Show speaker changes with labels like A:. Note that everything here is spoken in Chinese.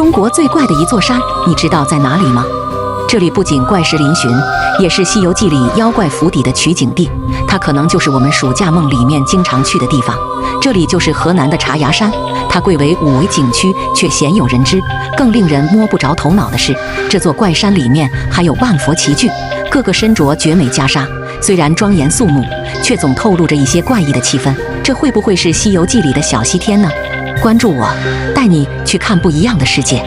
A: 中国最怪的一座山，你知道在哪里吗？这里不仅怪石嶙峋，也是《西游记》里妖怪府邸的取景地。它可能就是我们暑假梦里面经常去的地方。这里就是河南的茶崖山，它贵为5维景区，却鲜有人知。更令人摸不着头脑的是，这座怪山里面还有万佛齐聚，个个身着绝美袈裟，虽然庄严肃穆，却总透露着一些怪异的气氛。这会不会是《西游记》里的小西天呢？关注我，带你去看不一样的世界。